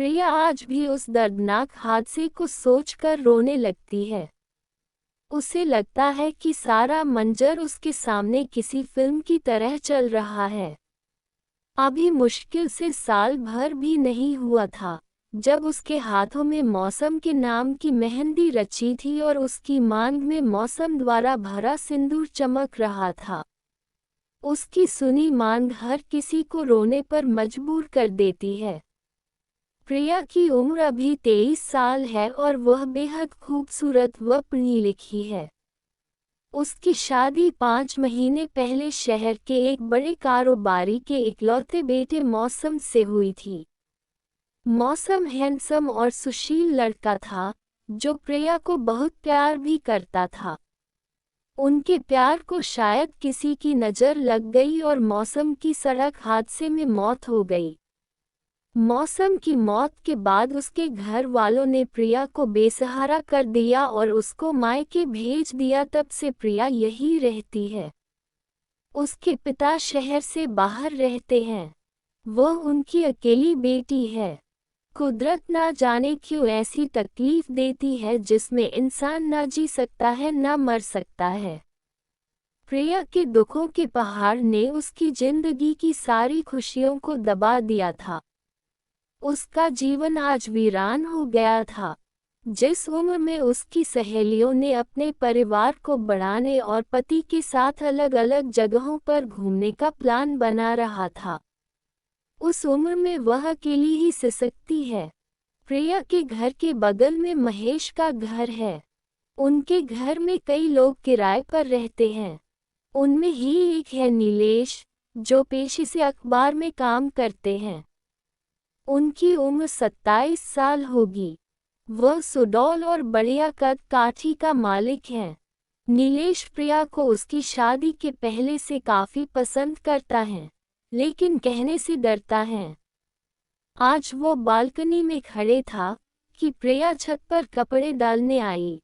प्रिया आज भी उस दर्दनाक हादसे को सोचकर रोने लगती है। उसे लगता है कि सारा मंजर उसके सामने किसी फिल्म की तरह चल रहा है। अभी मुश्किल से साल भर भी नहीं हुआ था जब उसके हाथों में मौसम के नाम की मेहंदी रची थी और उसकी मांग में मौसम द्वारा भरा सिंदूर चमक रहा था। उसकी सुनी मांग हर किसी को रोने पर मजबूर कर देती है। प्रिया की उम्र अभी 23 साल है और वह बेहद खूबसूरत व पढ़ी लिखी है। उसकी शादी 5 महीने पहले शहर के एक बड़े कारोबारी के इकलौते बेटे मौसम से हुई थी। मौसम हैंडसम और सुशील लड़का था जो प्रिया को बहुत प्यार भी करता था। उनके प्यार को शायद किसी की नज़र लग गई और मौसम की सड़क हादसे में मौत हो गई। मौसम की मौत के बाद उसके घर वालों ने प्रिया को बेसहारा कर दिया और उसको मायके भेज दिया। तब से प्रिया यही रहती है। उसके पिता शहर से बाहर रहते हैं। वह उनकी अकेली बेटी है। कुदरत ना जाने क्यों ऐसी तकलीफ देती है जिसमें इंसान ना जी सकता है ना मर सकता है। प्रिया के दुखों के पहाड़ ने उसकी जिंदगी की सारी खुशियों को दबा दिया था। उसका जीवन आज वीरान हो गया था। जिस उम्र में उसकी सहेलियों ने अपने परिवार को बढ़ाने और पति के साथ अलग अलग जगहों पर घूमने का प्लान बना रहा था, उस उम्र में वह अकेली ही सिसकती है। प्रिया के घर के बगल में महेश का घर है। उनके घर में कई लोग किराए पर रहते हैं। उनमें ही एक है नीलेश, जो पेशे से अखबार में काम करते हैं। उनकी उम्र 27 साल होगी। वह सुडौल और बढ़िया कद काठी का मालिक है। नीलेश प्रिया को उसकी शादी के पहले से काफी पसंद करता है, लेकिन कहने से डरता है। आज वो बालकनी में खड़े था कि प्रिया छत पर कपड़े डालने आई।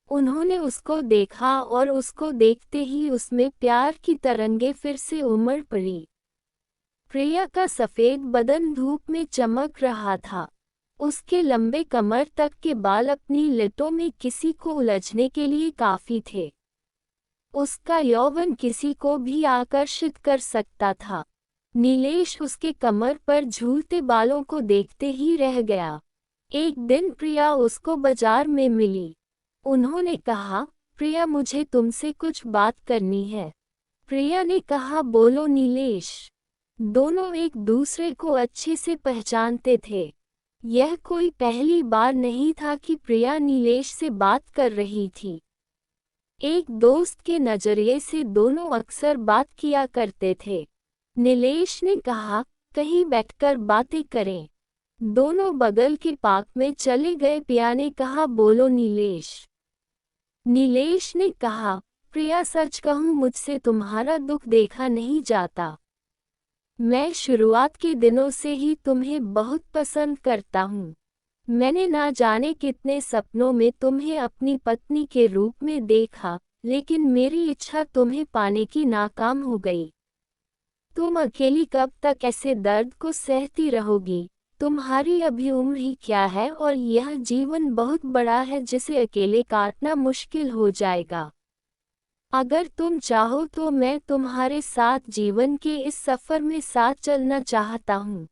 उन्होंने उसको देखा और उसको देखते ही उसमें प्यार की तरंगे फिर से उमड़ पड़ी। प्रिया का सफ़ेद बदन धूप में चमक रहा था। उसके लंबे कमर तक के बाल अपनी लटों में किसी को उलझने के लिए काफ़ी थे। उसका यौवन किसी को भी आकर्षित कर सकता था। नीलेश उसके कमर पर झूलते बालों को देखते ही रह गया। एक दिन प्रिया उसको बाजार में मिली। उन्होंने कहा, प्रिया मुझे तुमसे कुछ बात करनी है। प्रिया ने कहा, बोलो नीलेश। दोनों एक दूसरे को अच्छे से पहचानते थे। यह कोई पहली बार नहीं था कि प्रिया नीलेश से बात कर रही थी। एक दोस्त के नज़रिए से दोनों अक्सर बात किया करते थे। नीलेश ने कहा, कहीं बैठकर बातें करें। दोनों बगल के पार्क में चले गए। प्रिया ने कहा, बोलो नीलेश। नीलेश ने कहा, प्रिया सच कहूँ मुझसे तुम्हारा दुख देखा नहीं जाता। मैं शुरुआत के दिनों से ही तुम्हें बहुत पसंद करता हूँ। मैंने ना जाने कितने सपनों में तुम्हें अपनी पत्नी के रूप में देखा, लेकिन मेरी इच्छा तुम्हें पाने की नाकाम हो गई। तुम अकेली कब तक ऐसे दर्द को सहती रहोगी? तुम्हारी अभी उम्र ही क्या है और यह जीवन बहुत बड़ा है जिसे अकेले काटना मुश्किल हो जाएगा। अगर तुम चाहो तो मैं तुम्हारे साथ जीवन के इस सफ़र में साथ चलना चाहता हूँ।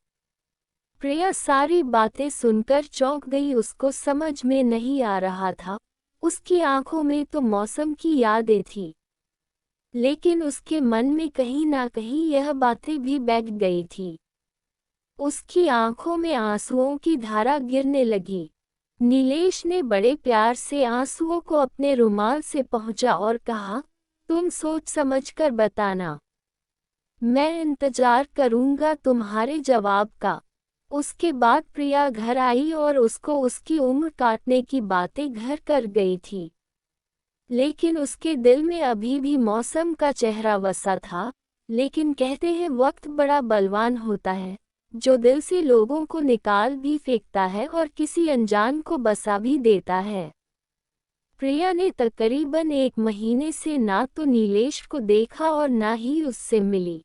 प्रिया सारी बातें सुनकर चौंक गई। उसको समझ में नहीं आ रहा था। उसकी आंखों में तो मौसम की यादें थी, लेकिन उसके मन में कहीं ना कहीं यह बातें भी बैठ गई थी। उसकी आंखों में आंसुओं की धारा गिरने लगी। नीलेश ने बड़े प्यार से आंसुओं को अपने रुमाल से पोंछा और कहा, तुम सोच समझकर बताना। मैं इंतजार करूंगा तुम्हारे जवाब का। उसके बाद प्रिया घर आई और उसको उसकी उम्र काटने की बातें घर कर गई थी, लेकिन उसके दिल में अभी भी मौसम का चेहरा बसा था। लेकिन कहते हैं वक्त बड़ा बलवान होता है, जो दिल से लोगों को निकाल भी फेंकता है और किसी अनजान को बसा भी देता है। प्रिया ने तकरीबन 1 महीने से ना तो नीलेश को देखा और ना ही उससे मिली।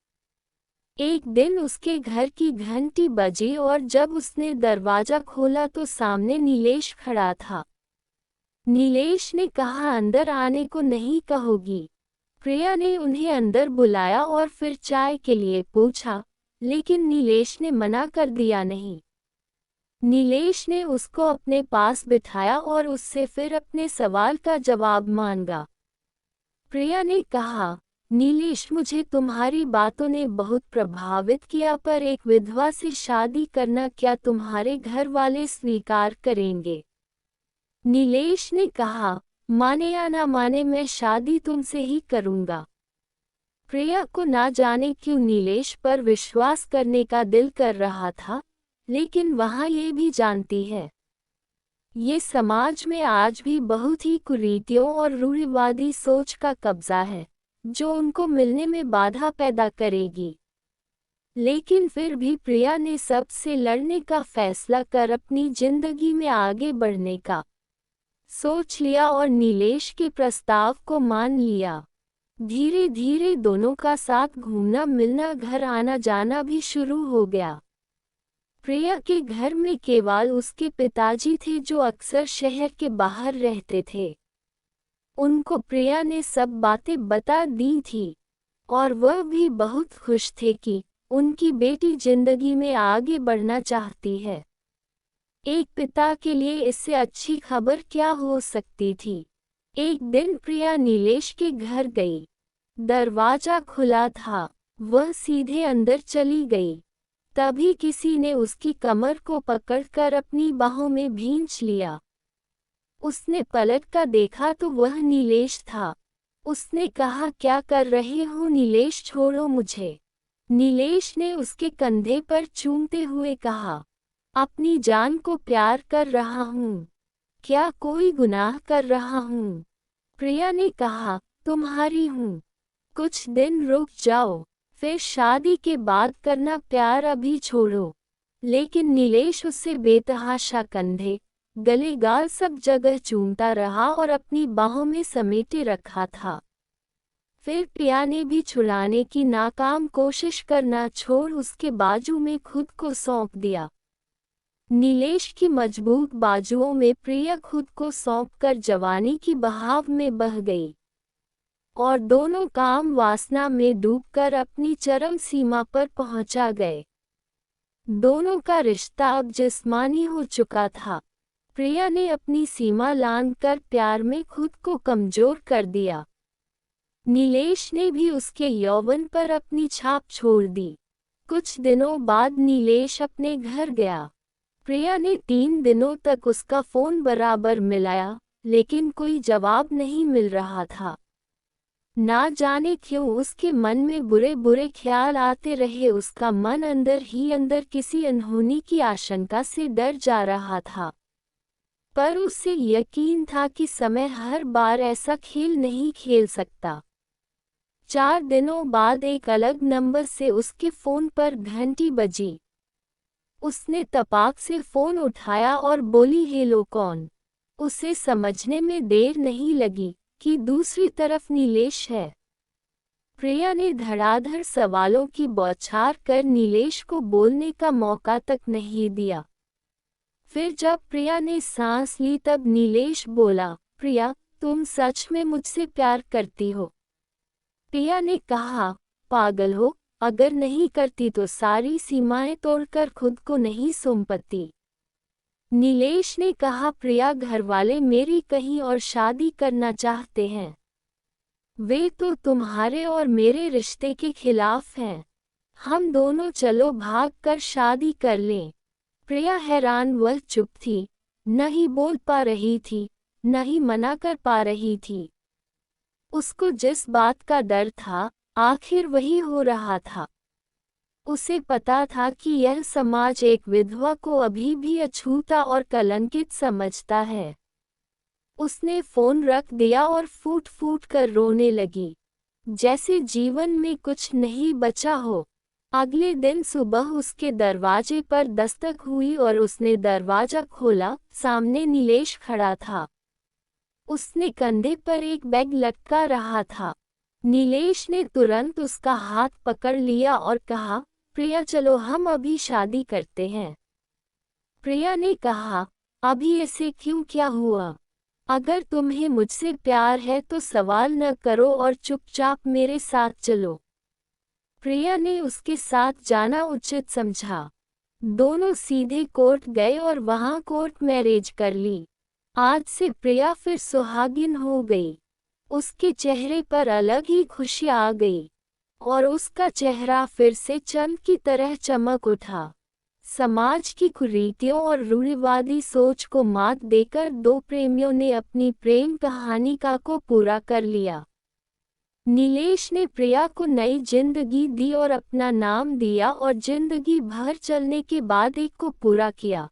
एक दिन उसके घर की घंटी बजी और जब उसने दरवाजा खोला तो सामने नीलेश खड़ा था। नीलेश ने कहा, अंदर आने को नहीं कहोगी? प्रिया ने उन्हें अंदर बुलाया और फिर चाय के लिए पूछा, लेकिन नीलेश ने मना कर दिया नहीं। नीलेश ने उसको अपने पास बिठाया और उससे फिर अपने सवाल का जवाब मांगा। प्रिया ने कहा, नीलेश, मुझे तुम्हारी बातों ने बहुत प्रभावित किया, पर एक विधवा से शादी करना क्या तुम्हारे घर वाले स्वीकार करेंगे? नीलेश ने कहा, माने या ना माने मैं शादी तुमसे ही करूंगा। प्रिया को ना जाने क्यों नीलेश पर विश्वास करने का दिल कर रहा था, लेकिन वहाँ ये भी जानती है, ये समाज में आज भी बहुत ही कुरीतियों और रूढ़िवादी सोच का कब्जा है, जो उनको मिलने में बाधा पैदा करेगी। लेकिन फिर भी प्रिया ने सबसे लड़ने का फैसला कर अपनी जिंदगी में आगे बढ़ने का सोच लिया और नीलेश के प्रस्ताव को मान लिया। धीरे धीरे दोनों का साथ घूमना मिलना, घर आना जाना भी शुरू हो गया। प्रिया के घर में केवल उसके पिताजी थे जो अक्सर शहर के बाहर रहते थे। उनको प्रिया ने सब बातें बता दी थी और वह भी बहुत खुश थे कि उनकी बेटी जिंदगी में आगे बढ़ना चाहती है। एक पिता के लिए इससे अच्छी खबर क्या हो सकती थी। एक दिन प्रिया नीलेश के घर गई। दरवाजा खुला था। वह सीधे अंदर चली गई। तभी किसी ने उसकी कमर को पकड़कर अपनी बाहों में भींच लिया। उसने पलट कर देखा तो वह नीलेश था। उसने कहा, क्या कर रहे हो नीलेश, छोड़ो मुझे। नीलेश ने उसके कंधे पर चूमते हुए कहा, अपनी जान को प्यार कर रहा हूँ। क्या कोई गुनाह कर रहा हूँ? प्रिया ने कहा, तुम्हारी हूँ। कुछ दिन रुक जाओ, फिर शादी के बाद करना प्यार, अभी छोड़ो। लेकिन नीलेश उससे बेतहाशा कंधे, गले, गाल सब जगह चूमता रहा और अपनी बाहों में समेटे रखा था। फिर प्रिया ने भी छुड़ाने की नाकाम कोशिश करना छोड़ उसके बाजू में खुद को सौंप दिया। नीलेश की मजबूत बाजुओं में प्रिया खुद को सौंपकर जवानी की बहाव में बह गई और दोनों काम वासना में डूबकर अपनी चरम सीमा पर पहुंचा गए। दोनों का रिश्ता अब जिस्मानी हो चुका था। प्रिया ने अपनी सीमा लांघकर प्यार में खुद को कमजोर कर दिया। नीलेश ने भी उसके यौवन पर अपनी छाप छोड़ दी। कुछ दिनों बाद नीलेश अपने घर गया। प्रिया ने 3 दिनों तक उसका फोन बराबर मिलाया, लेकिन कोई जवाब नहीं मिल रहा था। ना जाने क्यों उसके मन में बुरे बुरे ख्याल आते रहे। उसका मन अंदर ही अंदर किसी अनहोनी की आशंका से डर जा रहा था। पर उसे यकीन था कि समय हर बार ऐसा खेल नहीं खेल सकता। 4 दिनों बाद एक अलग नंबर से उसके फोन पर घंटी बजी। उसने तपाक से फोन उठाया और बोली, हेलो, कौन? उसे समझने में देर नहीं लगी कि दूसरी तरफ नीलेश है। प्रिया ने धड़ाधड़ सवालों की बौछार कर नीलेश को बोलने का मौका तक नहीं दिया। फिर जब प्रिया ने सांस ली तब नीलेश बोला, प्रिया, तुम सच में मुझसे प्यार करती हो? प्रिया ने कहा, पागल हो, अगर नहीं करती तो सारी सीमाएं तोड़कर खुद को नहीं सौंपती। नीलेश ने कहा, प्रिया, घरवाले मेरी कहीं और शादी करना चाहते हैं। वे तो तुम्हारे और मेरे रिश्ते के खिलाफ हैं। हम दोनों चलो भाग कर शादी कर लें। प्रिया हैरान, वह चुप थी, न ही बोल पा रही थी, न ही मना कर पा रही थी। उसको जिस बात का डर था, आखिर वही हो रहा था। उसे पता था कि यह समाज एक विधवा को अभी भी अछूता और कलंकित समझता है। उसने फोन रख दिया और फूट फूट कर रोने लगी, जैसे जीवन में कुछ नहीं बचा हो। अगले दिन सुबह उसके दरवाजे पर दस्तक हुई और उसने दरवाजा खोला। सामने नीलेश खड़ा था। उसने कंधे पर एक बैग लटका रहा था। नीलेश ने तुरंत उसका हाथ पकड़ लिया और कहा, प्रिया चलो हम अभी शादी करते हैं। प्रिया ने कहा, अभी ऐसे क्यों, क्या हुआ? अगर तुम्हें मुझसे प्यार है तो सवाल न करो और चुपचाप मेरे साथ चलो। प्रिया ने उसके साथ जाना उचित समझा। दोनों सीधे कोर्ट गए और वहां कोर्ट मैरिज कर ली। आज से प्रिया फिर सुहागिन हो गई। उसके चेहरे पर अलग ही खुशी आ गई और उसका चेहरा फिर से चंद की तरह चमक उठा। समाज की कुरीतियों और रूढ़िवादी सोच को मात देकर दो प्रेमियों ने अपनी प्रेम कहानी को पूरा कर लिया। नीलेश ने प्रिया को नई जिंदगी दी और अपना नाम दिया और जिंदगी भर चलने के बाद एक को पूरा किया।